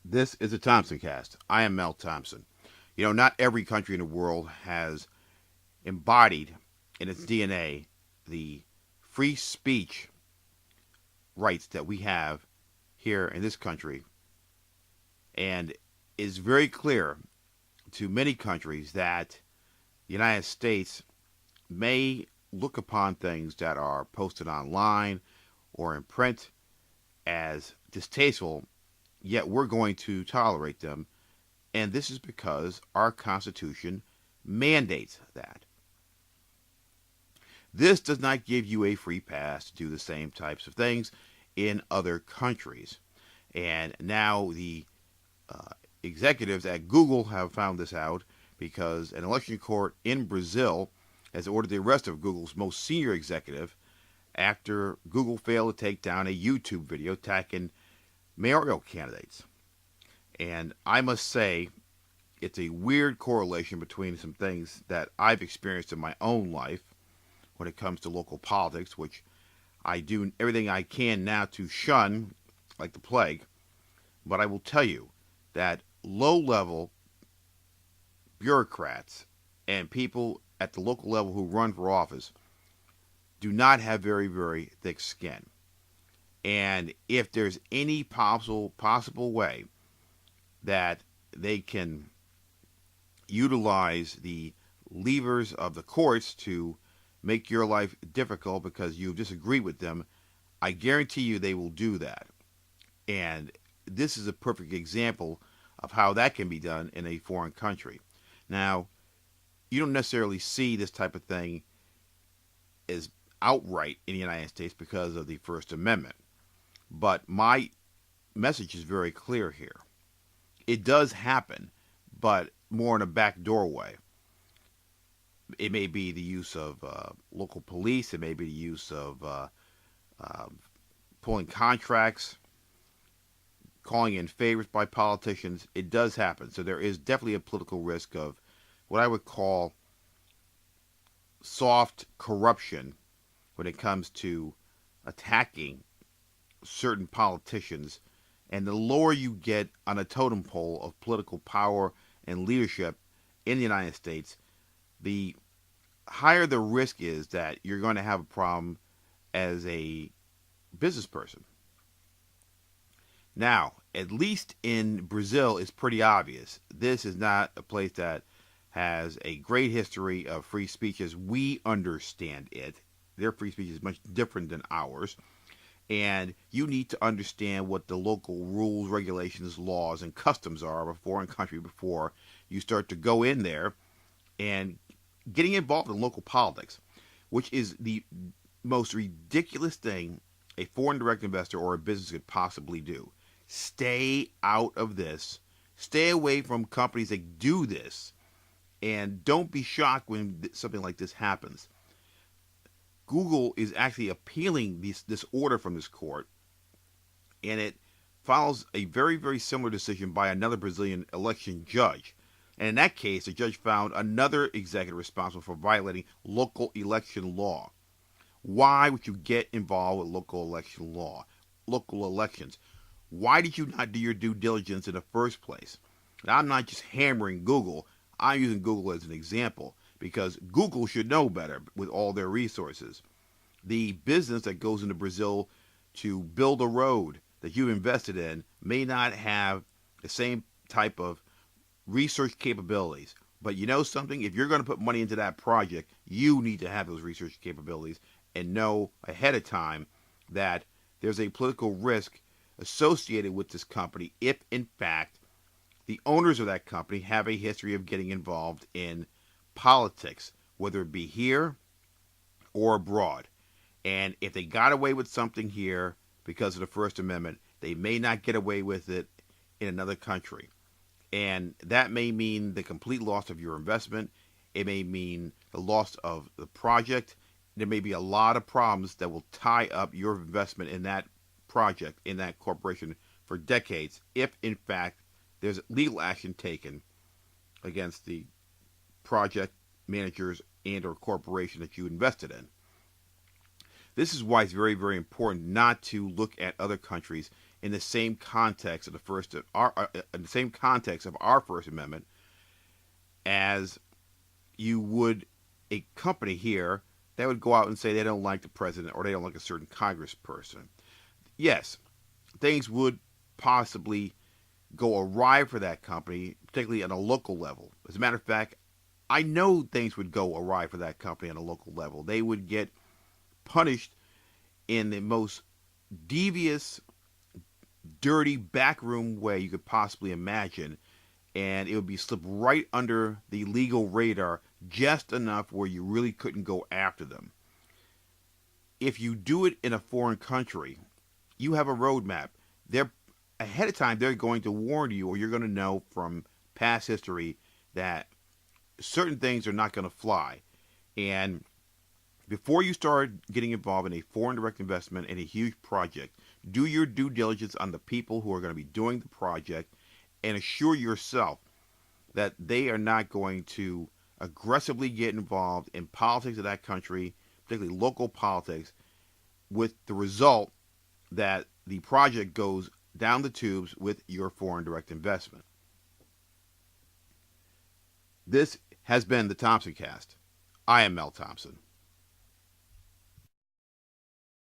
This is a Thompson cast. I am Mel Thompson. Not every country in the world has embodied in its DNA the free speech rights that we have here in this country, and is very clear to many countries that the United States may look upon things that are posted online or in print as distasteful, yet we're going to tolerate them. And this is because our Constitution mandates that. This does not give you a free pass to do the same types of things in other countries. And now the uh, executives at Google have found this out because an election court in Brazil has ordered the arrest of Google's most senior executive after Google failed to take down a YouTube video attacking mayoral candidates. And I must say, it's a weird correlation between some things that I've experienced in my own life when it comes to local politics, which I do everything I can now to shun like the plague. But I will tell you that low level bureaucrats and people at the local level who run for office do not have very, very thick skin. And if there's any possible way that they can utilize the levers of the courts to make your life difficult because you disagree with them, I guarantee you they will do that. And this is a perfect example of how that can be done in a foreign country. Now, you don't necessarily see this type of thing as outright in the United States because of the First Amendment. But my message is very clear here. It does happen, but more in a back doorway. It may be the use of local police. It may be the use of uh, pulling contracts, calling in favors by politicians. It does happen. So there is definitely a political risk of what I would call soft corruption when it comes to attacking certain politicians. And the lower you get on a totem pole of political power and leadership in the United States, the higher the risk is that you're going to have a problem as a business person. Now, at least in Brazil, it's pretty obvious. This is not a place that has a great history of free speech as we understand it. Their free speech is much different than ours. And you need to understand what the local rules, regulations, laws, and customs are of a foreign country before you start to go in there and getting involved in local politics, which is the most ridiculous thing a foreign direct investor or a business could possibly do. Stay out of this. Stay away from companies that do this. And don't be shocked when something like this happens. Google is actually appealing this order from this court, and it follows a very, very similar decision by another Brazilian election judge. And in that case, the judge found another executive responsible for violating local election law. Why would you get involved with local election law, local elections? Why did you not do your due diligence in the first place? Now, I'm not just hammering Google. I'm using Google as an example because Google should know better with all their resources. The business that goes into Brazil to build a road that you invested in may not have the same type of research capabilities. But you know something? If you're going to put money into that project, you need to have those research capabilities and know ahead of time that there's a political risk associated with this company if, in fact, the owners of that company have a history of getting involved in politics, whether it be here or abroad. And if they got away with something here because of the First Amendment, they may not get away with it in another country. And that may mean the complete loss of your investment. It may mean the loss of the project. There may be a lot of problems that will tie up your investment in that project, in that corporation for decades, if in fact there's legal action taken against the project managers and or corporation that you invested in. This is why it's very, very important not to look at other countries in the same context of the same context of our First Amendment as you would a company here that would go out and say they don't like the president or they don't like a certain congressperson. Yes, things would possibly go awry for that company, particularly at a local level. As a matter of fact, I know things would go awry for that company on a local level. They would get punished in the most devious, dirty, backroom way you could possibly imagine, and it would be slipped right under the legal radar just enough where you really couldn't go after them. If you do it in a foreign country, you have a roadmap. They're ahead of time. They're going to warn you, or you're going to know from past history that certain things are not going to fly. And before you start getting involved in a foreign direct investment in a huge project, do your due diligence on the people who are going to be doing the project and assure yourself that they are not going to aggressively get involved in politics of that country, particularly local politics, with the result that the project goes down the tubes with your foreign direct investment. This has been the Thompson Cast. I am Mel Thompson.